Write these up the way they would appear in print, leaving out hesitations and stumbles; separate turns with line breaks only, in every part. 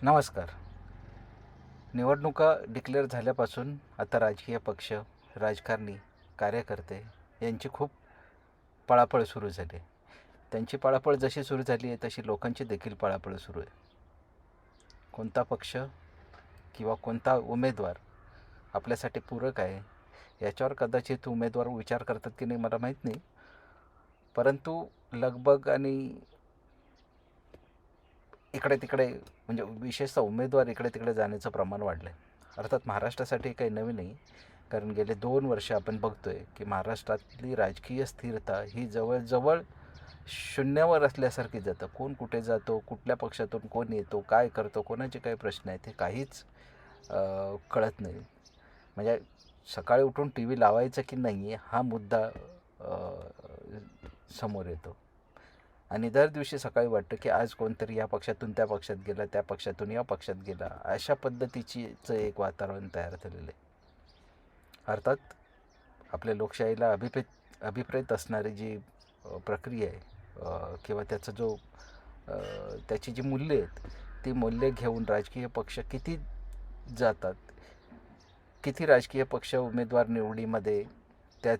नमस्कार. निवडणुका डिक्लेअर झाल्यापासून आता राजकीय पक्ष, राजकारणी, कार्यकर्ते यांची खूप पळापळ सुरू झाली. त्यांची पळापळ जशी सुरू झाली आहे तशी लोकांची देखील पळापळ सुरू आहे. कोणता पक्ष किंवा कोणता उमेदवार आपल्यासाठी पूरक आहे याच्यावर कदाचित उमेदवार विचार करतात की नाही मला माहीत नाही. परंतु लगबग आणि इकडे तिकडे म्हणजे विशेषतः उमेदवार इकडे तिकडे जाण्याचं प्रमाण वाढलं आहे. अर्थात महाराष्ट्रासाठी काही नवीन नाही, कारण गेले 2 वर्ष आपण बघतोय की महाराष्ट्रातली राजकीय स्थिरता ही जवळजवळ शून्यावर असल्यासारखी जातं. कोण कुठे जातो, कुठल्या पक्षातून कोण येतो, काय करतो, कोणाचे काय प्रश्न आहेत हे काहीच कळत नाही. म्हणजे सकाळी उठून टी व्ही लावायचा की नाही हा मुद्दा समोर येतो. आणि दर दिवशी सकाळी वाटतं की आज कोणतरी या पक्षातून त्या पक्षात गेला, त्या पक्षातून या पक्षात गेला, अशा पद्धतीचं एक वातावरण तयार झालेलं आहे. अर्थात आपल्या लोकशाहीला अभिप्रेत असणारी जी प्रक्रिया आहे किंवा त्याचा जो त्याची जी मूल्ये आहेत ती मूल्ये घेऊन राजकीय पक्ष किती जातात, किती राजकीय पक्ष उमेदवार निवडीमध्ये त्या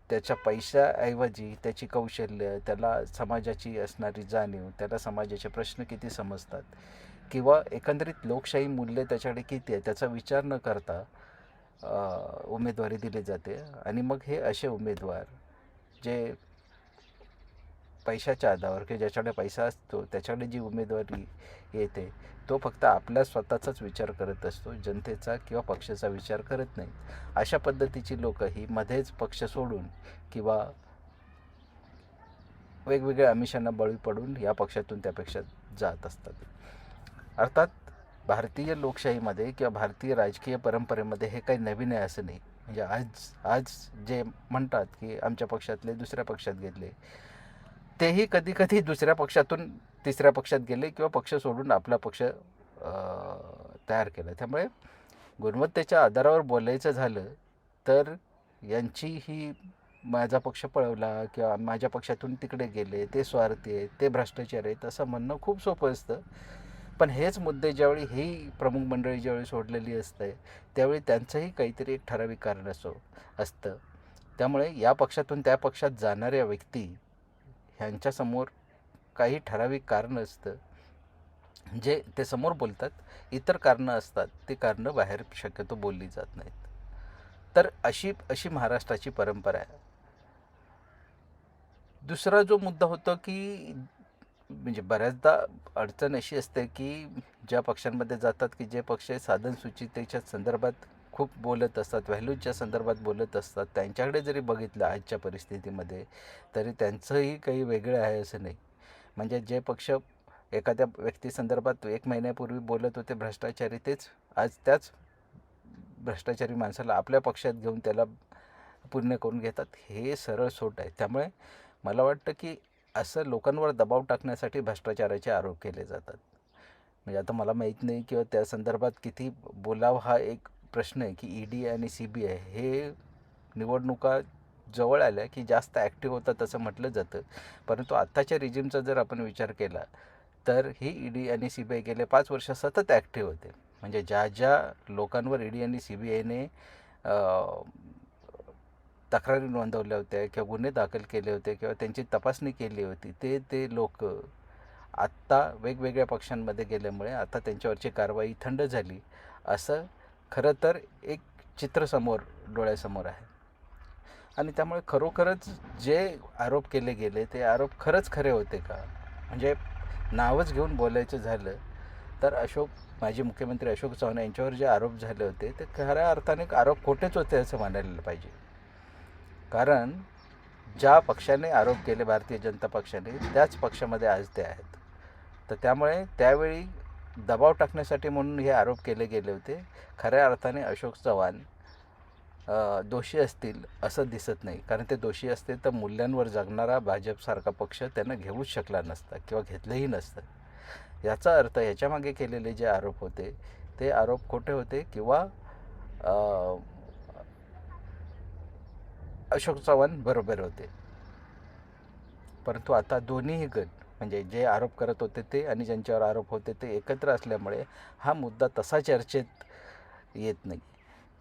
त्याच्या पैशाऐवजी त्याची कौशल्य, त्याला समाजाची असणारी जाणीव, त्याला समाजाचे प्रश्न किती समजतात किंवा एकंदरीत लोकशाही मूल्य त्याच्याकडे किती आहे त्याचा विचार न करता उमेदवारी दिली जाते. आणि मग हे असे उमेदवार जे पैशाच्या आधारावर किंवा ज्याच्याकडे पैसा असतो त्याच्याकडे जी उमेदवारी येते तो फक्त आपला स्वतःचाच विचार करत असतो, जनतेचा किंवा पक्षाचा विचार करत नाही. अशा पद्धतीची लोकं ही मध्येच पक्ष सोडून किंवा वेगवेगळ्या आमिषांना बळी पडून या पक्षातून त्या पक्षात जात असतात. अर्थात भारतीय लोकशाहीमध्ये किंवा भारतीय राजकीय परंपरेमध्ये हे काही नवीन आहे असं नाही. म्हणजे आज आज जे म्हणतात की आमच्या पक्षातले दुसऱ्या पक्षात गेले, तेही कधी कधी दुसऱ्या पक्षातून तिसऱ्या पक्षात गेले किंवा पक्ष सोडून आपला पक्ष तयार केला. त्यामुळे गुणवत्तेच्या आधारावर बोलायचं झालं तर यांची ही माझा पक्ष पळवला किंवा माझ्या पक्षातून तिकडे गेले, ते स्वार्थी आहेत, ते भ्रष्टाचार आहेत असं म्हणणं खूप सोपं असतं. पण हेच मुद्दे ज्यावेळी ही प्रमुख मंडळी ज्यावेळी सोडलेली असते त्यावेळी त्यांचंही काहीतरी एक ठराविक कारण असतं. त्यामुळे या पक्षातून त्या पक्षात जाणाऱ्या व्यक्ती ह्यांच्यासमोर काही ठराविक कारणं असतं जे ते समोर बोलतात. इतर कारणं असतात, ती कारणं बाहेर शक्यतो बोलली जात नाहीत. तर अशी अशी महाराष्ट्राची परंपरा आहे. दुसरा जो मुद्दा होतो की म्हणजे बऱ्याचदा अडचण अशी असते की ज्या पक्षांमध्ये जातात की जे पक्ष साधन सुचितेच्या संदर्भात खूप बोलत असतात, व्हॅल्यूजच्या संदर्भात बोलत असतात, त्यांच्याकडे जरी बघितलं आजच्या परिस्थितीमध्ये तरी त्यांचंही काही वेगळं आहे असं नाही. म्हणजे जे पक्ष एखाद्या व्यक्तीसंदर्भात 1 महिन्यापूर्वी बोलत होते भ्रष्टाचारी, तेच आज त्याच भ्रष्टाचारी माणसाला आपल्या पक्षात घेऊन त्याला पूर्ण करून घेतात. हे सरळ सोट आहे. त्यामुळे मला वाटतं की असं लोकांवर दबाव टाकण्यासाठी भ्रष्टाचाराचे आरोप केले जातात. म्हणजे आता मला माहीत नाही किंवा त्या संदर्भात किती बोलावं हा एक प्रश्न आहे की ईडी आणि सीबीआय हे निवडणुका जवळ आल्या की जास्त ॲक्टिव्ह होतात असं म्हटलं जातं. परंतु आत्ताच्या रिजिमचा जर आपण विचार केला तर ही ईडी आणि सीबीआय गेले 5 वर्ष सतत ॲक्टिव्ह होते. म्हणजे ज्या ज्या लोकांवर ईडी आणि सीबीआयने तक्रारी नोंदवल्या होत्या किंवा गुन्हे दाखल केले होते किंवा त्यांची तपासणी केली होती ते ते लोक आत्ता वेगवेगळ्या पक्षांमध्ये गेल्यामुळे आता त्यांच्यावरची कारवाई थंड झाली असं खरं तर एक चित्र डोळ्यासमोर आहे. आणि त्यामुळे खरोखरच जे आरोप केले गेले ते आरोप खरंच खरे होते का? म्हणजे नावच घेऊन बोलायचं झालं तर माजी मुख्यमंत्री अशोक चव्हाण यांच्यावर जे आरोप झाले होते ते खऱ्या अर्थाने आरोप खोटेच होते असं मानायला पाहिजे. कारण ज्या पक्षाने आरोप केले भारतीय जनता पक्षाने त्याच पक्षामध्ये आज ते आहेत. तर त्यामुळे त्यावेळी दबाव टाकण्यासाठी म्हणून हे आरोप केले गेले होते. खऱ्या अर्थाने अशोक चव्हाण दोषी असतील असं दिसत नाही. कारण ते दोषी असते तर मूल्यांवर जगणारा भाजपसारखा पक्ष त्यांना घेऊच शकला नसता किंवा घेतलंही नसतं. याचा अर्थ याच्यामागे केलेले जे आरोप होते ते आरोप खोटे होते किंवा अशोक चव्हाण बरोबर होते. परंतु आता दोन्हीही गट म्हणजे जे आरोप करत होते ते आणि ज्यांच्यावर आरोप होते ते एकत्र असल्यामुळे हा मुद्दा तसा चर्चेत येत नाही.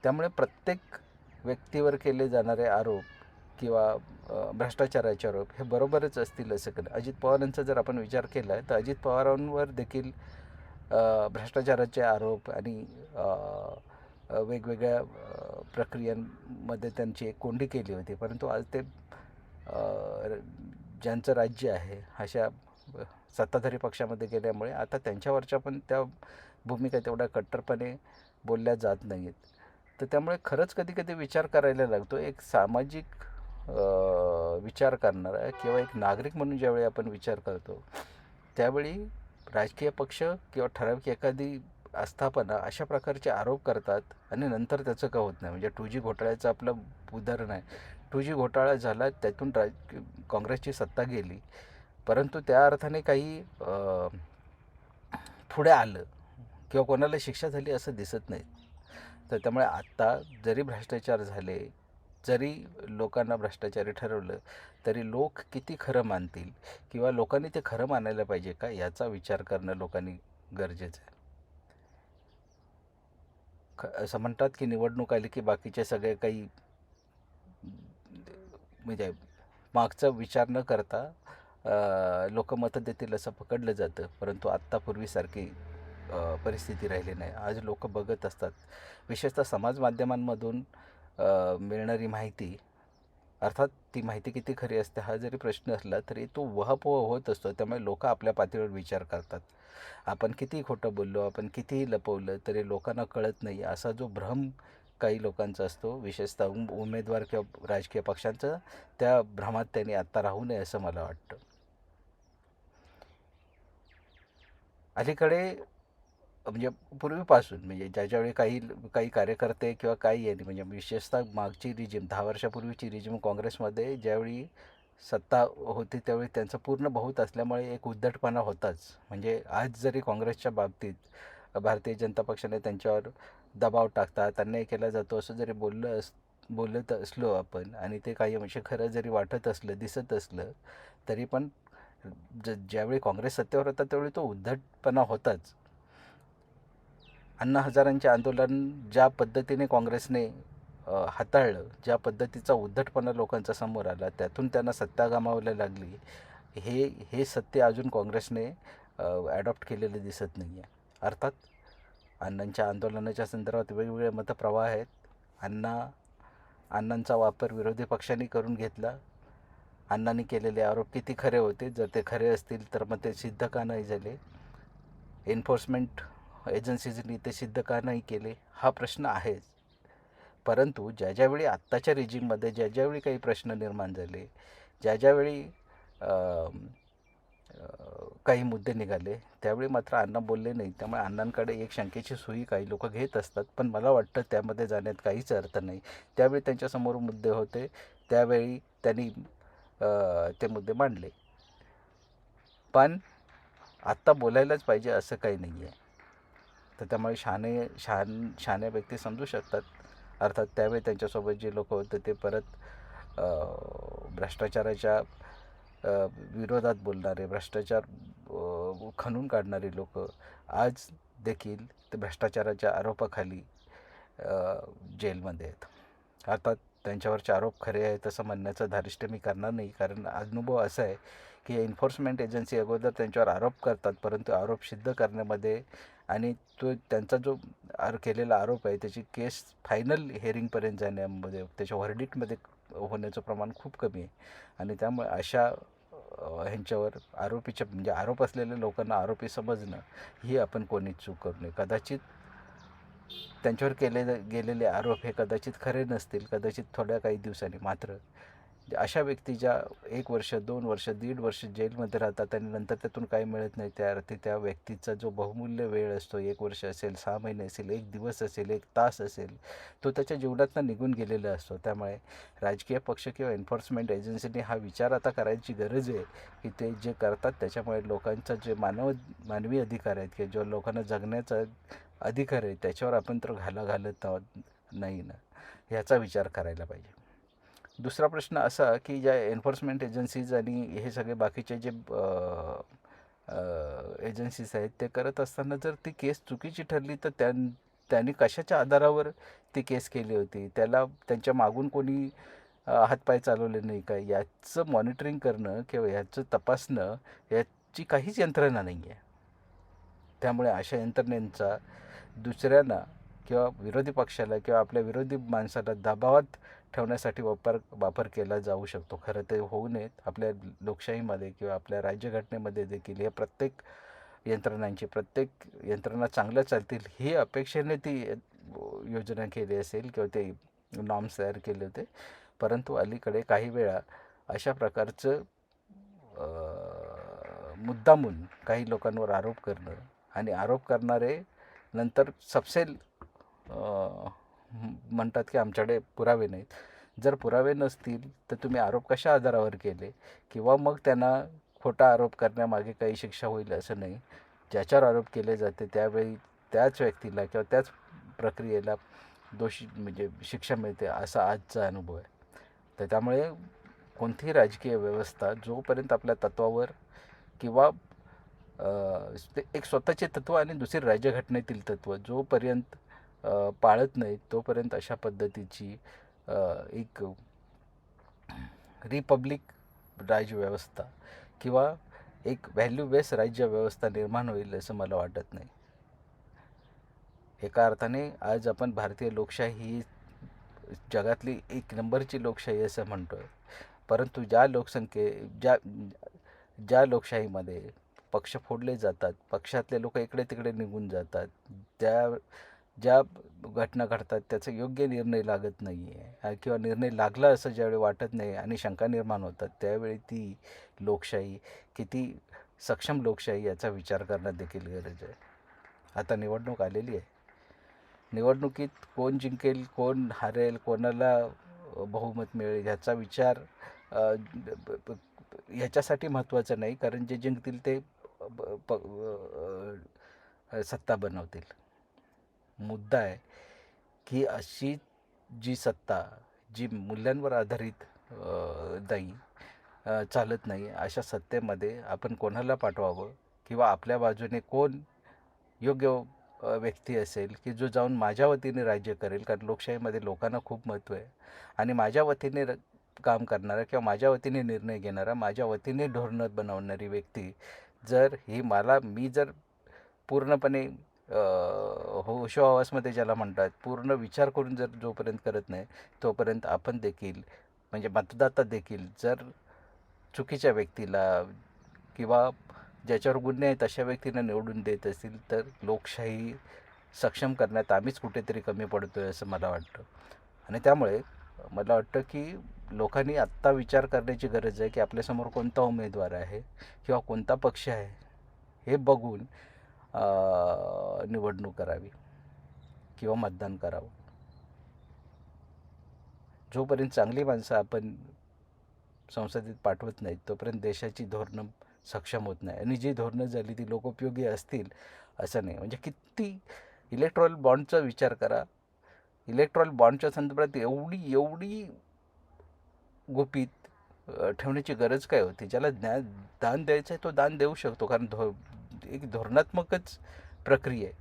त्यामुळे प्रत्येक व्यक्तीवर केले जाणारे आरोप किंवा भ्रष्टाचाराचे आरोप हे बरोबरच असतील असं नाही. अजित पवारांचा जर आपण विचार केला तर अजित पवारांवर देखील भ्रष्टाचाराचे आरोप आणि वेगवेगळ्या प्रक्रियांमध्ये त्यांची एक कोंडी केली होती. परंतु आज ते ज्यांचं राज्य आहे अशा सत्ताधारी पक्षामध्ये गेल्यामुळे आता त्यांच्यावरच्या पण त्या भूमिका तेवढ्या कट्टरपणे बोलल्या जात नाही आहेत. तर त्यामुळे खरंच कधी कधी विचार करायला लागतो. एक सामाजिक विचार करणारा किंवा एक नागरिक म्हणून ज्यावेळी आपण विचार करतो त्यावेळी राजकीय पक्ष किंवा ठराविक एखादी आस्थापना अशा प्रकारचे आरोप करतात आणि नंतर त्याचं का होत नाही. म्हणजे 2G घोटाळ्याचं आपलं उदाहरण आहे. 2G घोटाळा झाला, त्यातून काँग्रेसची सत्ता गेली, परंतु त्या अर्थाने काही पुढे आलं किंवा कोणाला शिक्षा झाली असं दिसत नाही. तर त्यामुळे आत्ता जरी भ्रष्टाचार झाले, जरी लोकांना भ्रष्टाचारी ठरवलं, तरी लोक किती खरं मानतील किंवा लोकांनी ते खरं मानायला पाहिजे का याचा विचार करणं लोकांनी गरजेचं आहे. असं म्हणतात की निवडणूक आली की बाकीचे सगळे काही म्हणजे मागचा विचार न करता लोक मतं देतील असं पकडलं जातं. परंतु आत्ता पूर्वीसारखी परिस्थिती राहिली नाही. आज लोक बघत असतात, विशेषतः समाज माध्यमांमधून मिळणारी माहिती, अर्थात ती माहिती किती खरी असते हा जरी प्रश्न असला तरी तो वहापोह होत असतो. त्यामुळे लोक आपल्या पातळीवर विचार करतात. आपण कितीही खोटं बोललो, आपण कितीही लपवलं तरी लोकांना कळत नाही असा जो भ्रम काही लोकांचा असतो, विशेषतः उमेदवार किंवा राजकीय पक्षांचा, त्या भ्रमात त्यांनी आत्ता राहू नये असं मला वाटतं. अलीकडे म्हणजे पूर्वीपासून म्हणजे ज्यावेळी काही काही कार्यकर्ते किंवा काही यांनी म्हणजे विशेषतः मागची रिजिम 10 वर्षापूर्वीची रिजिम काँग्रेसमध्ये ज्यावेळी सत्ता होती त्यावेळी त्यांचं पूर्ण बहुमत असल्यामुळे एक उद्धटपणा होताच. म्हणजे आज जरी काँग्रेसच्या बाबतीत भारतीय जनता पक्षाने त्यांच्यावर दबाव टाकतात, अन्याय केला जातो असं जरी बोलत असलो आपण आणि ते काही अंशी खरं जरी वाटत असलं, दिसत असलं, तरी पण ज्यावेळी काँग्रेस सत्तेवर होता त्यावेळी तो उद्धटपणा होताच. अण्णा हजारांचे आंदोलन ज्या पद्धतीने काँग्रेसने हाताळलं, ज्या पद्धतीचा उद्धटपणा लोकांचा समोर आला, त्यातून त्यांना सत्ता गमावायला लागली, हे सत्य अजून काँग्रेसने ॲडॉप्ट केलेलं दिसत नाही आहे. अर्थात अण्णांच्या आंदोलनाच्या संदर्भात वेगवेगळे मतप्रवाह आहेत. अण्णांचा वापर विरोधी पक्षांनी करून घेतला. अण्णांनी केलेले आरोप किती खरे होते, जर ते खरे असतील तर मग ते सिद्ध का नाही झाले, एन्फोर्समेंट एजन्सीजनी ते सिद्ध का नाही केले, हा प्रश्न आहेच. परंतु ज्यावेळी आत्ताच्या रिजिममध्ये ज्यावेळी काही प्रश्न निर्माण झाले, ज्यावेळी काही मुद्दे निघाले, त्यावेळी मात्र अण्णा बोलले नाही. त्यामुळे अण्णांकडे एक शंकेची सुई काही लोक घेत असतात, पण मला वाटतं त्यामध्ये जाण्यात काहीच अर्थ नाही. त्यावेळी त्यांच्यासमोर मुद्दे होते, त्यावेळी त्यांनी ते मुद्दे मांडले. पण आत्ता बोलायलाच पाहिजे असं काही नाही आहे. तर त्यामुळे शहाण्या व्यक्ती समजू शकतात. अर्थात त्यावेळी त्यांच्यासोबत जे लोक होते ते परत भ्रष्टाचाराच्या विरोधात बोलणारे, भ्रष्टाचार खणून काढणारे लोक आज देखील ते भ्रष्टाचाराच्या आरोपाखाली जेलमध्ये आहेत. अर्थात त्यांच्यावरचे आरोप खरे आहेत असं म्हणण्याचं धारिष्ट्य मी करणार नाही, कारण अनुभव असा आहे की एन्फोर्समेंट एजन्सी अगोदर त्यांच्यावर आरोप करतात, परंतु आरोप सिद्ध करण्यामध्ये आणि त्यांचा जो केलेला आरोप आहे त्याची केस फायनल हिअरिंगपर्यंत जाण्यामध्ये, त्याच्या व्हर्डिक्टमध्ये होण्याचं प्रमाण खूप कमी आहे. आणि त्यामुळे अशा ह्यांच्यावर म्हणजे आरोप असलेल्या लोकांना आरोपी समजणं ही आपण कोणीच चूक करू नये. कदाचित त्यांच्यावर गेलेले आरोप हे कदाचित खरे नसतील, कदाचित थोड्या काही दिवसांनी, मात्र अशा व्यक्ती ज्या 1 वर्ष, 2 वर्ष, 1.5 वर्ष जेलमध्ये राहतात आणि नंतर त्यातून काही मिळत नाही, त्या अर्थी त्या व्यक्तीचा जो बहुमूल्य वेळ असतो, 1 वर्ष असेल, 6 महिने असेल, 1 दिवस असेल, 1 तास असेल, तो त्याच्या जीवनातनं निघून गेलेला असतो. त्यामुळे राजकीय पक्ष किंवा एन्फोर्समेंट एजन्सीने हा विचार आता करायची गरज आहे की ते जे करतात त्याच्यामुळे लोकांचा जे मानवी अधिकार आहेत किंवा जो लोकांना जगण्याचा अधिकार आहे त्याच्यावर आपण तर घाला घालत नाही ना, ह्याचा विचार करायला पाहिजे. दुसरा प्रश्न असा की ज्या एन्फोर्समेंट एजन्सीज आणि हे सगळे बाकीचे जे एजन्सीज आहेत ते करत असताना जर ती केस चुकीची ठरली तर त्यांनी कशाच्या आधारावर ती केस केली होती, त्याला त्यांच्या मागून कोणी हातपाय चालवले नाही का, याचं मॉनिटरिंग करणं किंवा याचं तपासणं याची काहीच यंत्रणा नाही आहे. त्यामुळे अशा यंत्रणेचा दुसऱ्यांना किंवा विरोधी पक्षाला किंवा आपल्या विरोधी माणसाला दबावात ठेवण्यासाठी वापर केला जाऊ शकतो. खरं ते होऊ नयेत. आपल्या लोकशाहीमध्ये किंवा आपल्या राज्यघटनेमध्ये देखील हे प्रत्येक यंत्रणा चांगल्या चालतील ही अपेक्षेने ती योजना केली असेल किंवा ते नॉर्म्स तयार केले होते. परंतु अलीकडे काही वेळा अशा प्रकारचं मुद्दामून काही लोकांवर आरोप करणं आणि आरोप करणारे नंतर सपसेल म्हणतात की आमच्याकडे पुरावे नाहीत. जर पुरावे नसतील तर तुम्ही आरोप कशा आधारावर केले, किंवा मग त्यांना खोटा आरोप करण्यामागे काही शिक्षा होईल असं नाही. ज्याच्यावर आरोप केले जाते त्यावेळी त्याच व्यक्तीला किंवा त्याच प्रक्रियेला दोषी म्हणजे शिक्षा मिळते असा आजचा अनुभव आहे. तर त्यामुळे कोणतीही राजकीय व्यवस्था जोपर्यंत आपल्या तत्वावर किंवा ते एक स्वतःचे तत्त्व आणि दुसरी राज्यघटनेतील तत्त्व जोपर्यंत पाळत नाहीत तोपर्यंत अशा पद्धतीची एक रिपब्लिक राज्यव्यवस्था किंवा एक व्हॅल्यू बेस राज्यव्यवस्था निर्माण होईल असं मला वाटत नाही. एका अर्थाने आज आपण भारतीय लोकशाही ही जगातली एक नंबरची लोकशाही असं म्हणतो आहे, परंतु ज्या लोकशाहीमध्ये पक्ष फोडले जातात, पक्षातले लोक इकडे तिकडे निघून जातात, ज्या घटना घडतात त्याचा योग्य निर्णय लागत नाही आहे किंवा निर्णय लागला असं ज्यावेळी वाटत नाही आणि शंका निर्माण होतात, त्यावेळी ती लोकशाही किती सक्षम लोकशाही याचा विचार करणं देखील गरज आहे. आता निवडणूक आलेली आहे. निवडणुकीत कोण जिंकेल, कोण हारेल, कोणाला बहुमत मिळेल ह्याचा विचार ह्याच्यासाठी महत्त्वाचं नाही, कारण जे जिंकतील ते सत्ता बनवतील. मुद्दा आहे की अशी जी सत्ता जी मूल्यांवर आधारित नाही चालत नाही, अशा सत्तेमध्ये आपण कोणाला पाठवावं किंवा आपल्या बाजूने कोण योग्य व्यक्ती असेल की जो जाऊन माझ्या वतीने राज्य करेल, कारण लोकशाहीमध्ये लोकांना खूप महत्त्व आहे आणि माझ्या वतीने काम करणारा किंवा माझ्या वतीने निर्णय घेणारा, माझ्या वतीने धोरणं बनवणारी व्यक्ती जर मी जर पूर्णपणे होशोहवासमध्ये ज्याला म्हणतात पूर्ण विचार करून जर जोपर्यंत करत नाही तोपर्यंत आपण देखील म्हणजे मतदाता देखील जर चुकीच्या व्यक्तीला किंवा ज्याच्यावर गुन्हे आहेत अशा व्यक्तींना निवडून देत असतील तर लोकशाही सक्षम करण्यात आम्हीच कुठेतरी कमी पडतो आहे असं मला वाटतं. आणि त्यामुळे मला वाटतं की लोकांनी आत्ता विचार करण्याची गरज आहे की आपल्यासमोर कोणता उमेदवार आहे किंवा कोणता पक्ष आहे हे बघून निवडणूक करावी किंवा मतदान करावं. जोपर्यंत चांगली माणसं आपण संसदेत पाठवत नाहीत तोपर्यंत देशाची धोरणं सक्षम होत नाही, आणि जी धोरणं झाली ती लोकोपयोगी असतील असं नाही. म्हणजे किती इलेक्ट्रॉल बॉन्डचा विचार करा. इलेक्ट्रॉल बॉन्डच्या संदर्भात एवढी गुपित ठेवण्याची गरज काय होती? ज्याला दान द्यायचं आहे तो दान देऊ शकतो, कारण एक धोरणात्मकच प्रक्रिया आहे.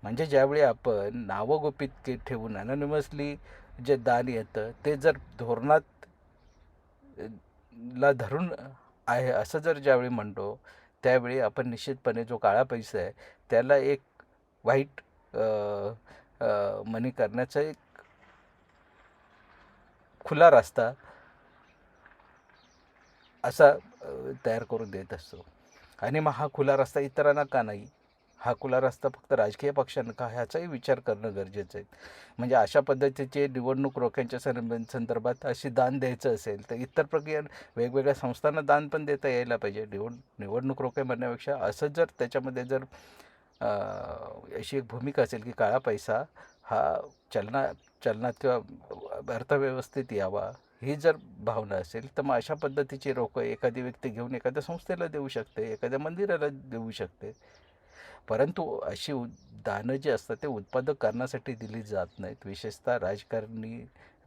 म्हणजे ज्यावेळी आपण नावं गुपित ठेवून अनॉनिमसली जे दान येतं ते जर धोरणात ला धरून आहे असं जर ज्यावेळी म्हणतो त्यावेळी आपण निश्चितपणे जो काळा पैसा आहे त्याला एक व्हाईट मनी करण्याचा एक खुला रस्ता असा तयार करून देत असतो. आणि मग हा खुला रस्ता इतरांना का नाही? हा खुला रस्ता फक्त राजकीय पक्षांना का? ह्याचाही विचार करणं गरजेचं आहे. म्हणजे अशा पद्धतीचे निवडणूक रोख्यांच्या संदर्भात अशी दान द्यायचं असेल तर इतर प्रक्रिया वेगवेगळ्या संस्थांना दान पण देता यायला पाहिजे. निवडणूक रोखे म्हणण्यापेक्षा असं जर त्याच्यामध्ये जर अशी एक भूमिका असेल की काळा पैसा हा चलनात किंवा अर्थव्यवस्थेत यावा ही जर भावना असेल तर मग अशा पद्धतीची रोकं एखादी व्यक्ती घेऊन एखाद्या संस्थेला देऊ शकते, एखाद्या मंदिराला देऊ शकते. परंतु अशी दानं जी असतात ते उत्पादक कारणासाठी दिली जात नाहीत. विशेषतः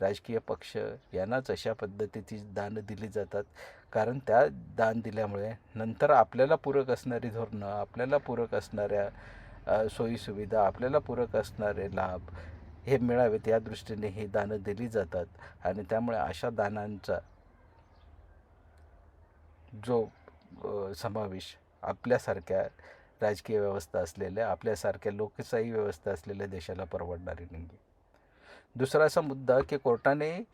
राजकीय पक्ष यांनाच अशा पद्धतीची दानं दिली जातात. कारण त्या दान दिल्यामुळे नंतर आपल्याला पूरक असणारी धोरणं, आपल्याला पूरक असणाऱ्या सोयीसुविधा, आपल्याला पूरक असणारे लाभ हे मिळावेत या दृष्टीने ही दानं दिली जातात. आणि त्यामुळे अशा दानांचा जो समावेश आपल्यासारख्या राजकीय व्यवस्था असलेल्या, आपल्यासारख्या लोकशाही व्यवस्था असलेल्या देशाला परवडणारी नाही आहे. दुसरा असा मुद्दा की कोर्टाने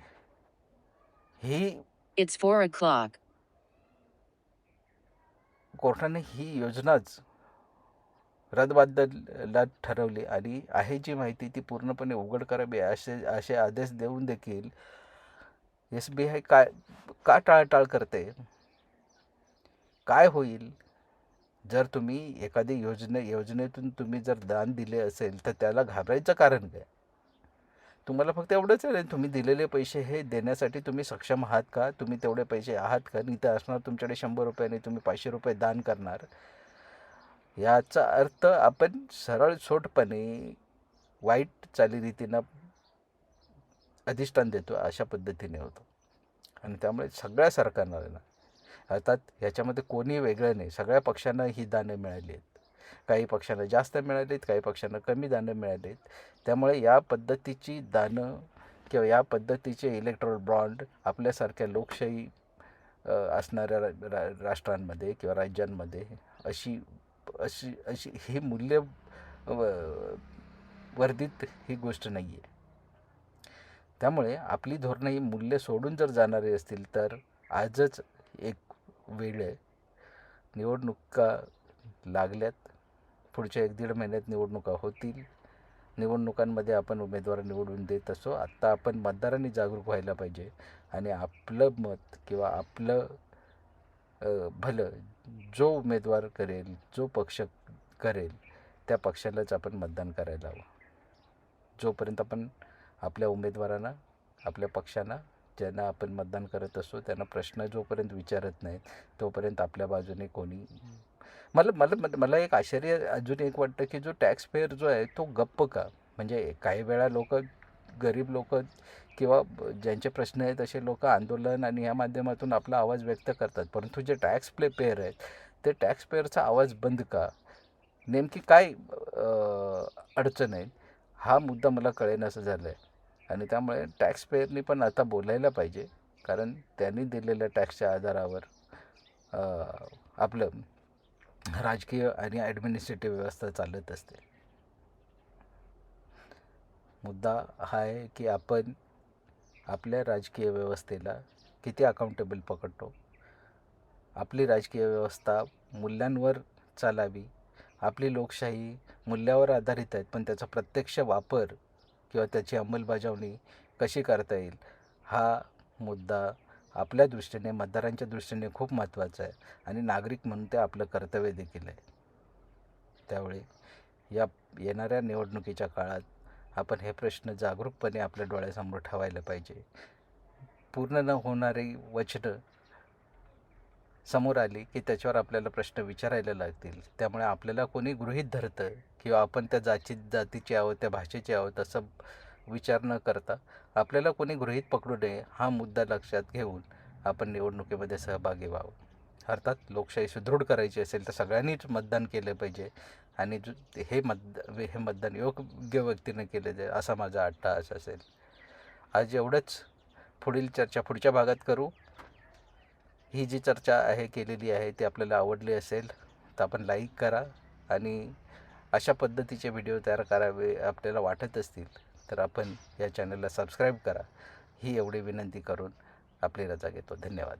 ही योजनाच रद्दबातलला ठरवली आणि आहे जी माहिती ती पूर्णपणे उघड करावी असे आदेश देऊन देखील SBI का टाळाटाळ करते? काय होईल जर तुम्ही एखादी योजनेतून तुम्ही जर दान दिले असेल तर त्याला घाबरायचं कारण काय? तुम्हाला फक्त एवढंच आहे, तुम्ही दिलेले पैसे हे देण्यासाठी तुम्ही सक्षम आहात का? तुम्ही तेवढे पैसे आहात का? नाही तर असणार तुमच्याकडे 100 रुपये तुम्ही 500 रुपये दान करणार. याचा अर्थ आपण सरळ सोटपणे वाईट चालीरीतीनं अधिष्ठान देतो अशा पद्धतीने होतं. आणि त्यामुळे सगळ्या सरकारना अर्थात ह्याच्यामध्ये कोणी वेगळं नाही, सगळ्या पक्षांना ही दानं मिळाली आहेत. काही पक्षांना जास्त मिळालीत, काही पक्षांना कमी दानं मिळालीत. त्यामुळे या पद्धतीची दानं किंवा या पद्धतीचे इलेक्ट्रोल बॉन्ड आपल्यासारख्या लोकशाही असणाऱ्या राष्ट्रांमध्ये किंवा राज्यांमध्ये अशी अशी अशी ही मूल्य वर्धित ही गोष्ट नाही आहे. त्यामुळे आपली धोरणं ही मूल्य सोडून जर जाणारी असतील तर आजच एक वेळ आहे. निवडणुका लागल्यात, पुढच्या 1-1.5 महिन्यात निवडणुका होतील. निवडणुकांमध्ये आपण उमेदवार निवडून देत असो. आत्ता आपण मतदारांनी जागरूक व्हायला पाहिजे आणि आपलं मत किंवा आपलं भलं जो उमेदवार करेल, जो पक्ष करेल त्या पक्षालाच आपण मतदान करायला हवं. जोपर्यंत आपण आपल्या उमेदवारांना, आपल्या पक्षांना ज्यांना आपण मतदान करत असतो त्यांना प्रश्न जोपर्यंत विचारत नाहीत तोपर्यंत आपल्या बाजूने कोणी मला एक आश्चर्य अजून एक वाटतं की जो टॅक्स पेयर जो आहे तो गप्प का? म्हणजे काही वेळा लोक, गरीब लोक किंवा ज्यांचे प्रश्न आहेत असे लोक आंदोलन आणि ह्या माध्यमातून आपला आवाज व्यक्त करतात, परंतु जे टॅक्स पेयर आहेत ते टॅक्स पेयरचा आवाज बंद का? नेमकी काय अडचण आहे हा मुद्दा मला कळेनासं झालं आहे. आणि त्यामुळे टॅक्स पेयरनी पण आता बोलायला पाहिजे, कारण त्यांनी दिलेल्या टॅक्सच्या आधारावर आपलं राजकीय आणि ॲडमिनिस्ट्रेटिव्ह व्यवस्था चालत असते. मुद्दा हा आहे की आपण आपल्या राजकीय व्यवस्थेला किती अकाउंटेबल पकडतो. आपली राजकीय व्यवस्था मूल्यांवर चालावी. आपली लोकशाही मूल्यावर आधारित आहेत, पण त्याचा प्रत्यक्ष वापर किंवा त्याची अंमलबजावणी कशी करता येईल हा मुद्दा आपल्या दृष्टीने, मतदारांच्या दृष्टीने खूप महत्त्वाचा आहे आणि नागरिक म्हणून ते आपलं कर्तव्य देखील आहे. त्यामुळे या येणाऱ्या निवडणुकीच्या काळात आपण हे प्रश्न जागरूकपणे आपल्या डोळ्यासमोर ठेवायला पाहिजे. पूर्ण न होणारी वचनं समोर आली की त्याच्यावर आपल्याला प्रश्न विचारायला लागतील. त्यामुळे आपल्याला कोणी गृहीत धरतं किंवा आपण त्या जातीचे आहोत, त्या भाषेचे आहोत असं विचार न करता आपल्याला कोणी गृहीत पकडू नये हा मुद्दा लक्षात घेऊन आपण निवडणुकीमध्ये सहभागी व्हावं. अर्थात लोकशाही सुदृढ करायची असेल तर सगळ्यांनीच मतदान केलं पाहिजे आणि हे मतदान योग्य व्यक्तीनं केलं जाईल असा माझा अट्टाहास असेल. आज एवढंच. पुढील चर्चा पुढच्या भागात करू. ही जी चर्चा आहे केलेली आहे ती आपल्याला आवडली असेल तर आपण लाईक करा आणि अशा पद्धतीचे व्हिडिओ तयार करावे आपल्याला वाटत असतील तर आपण या चॅनलला सबस्क्राईब करा. ही एवढी विनंती करून आपली रजा घेतो. धन्यवाद.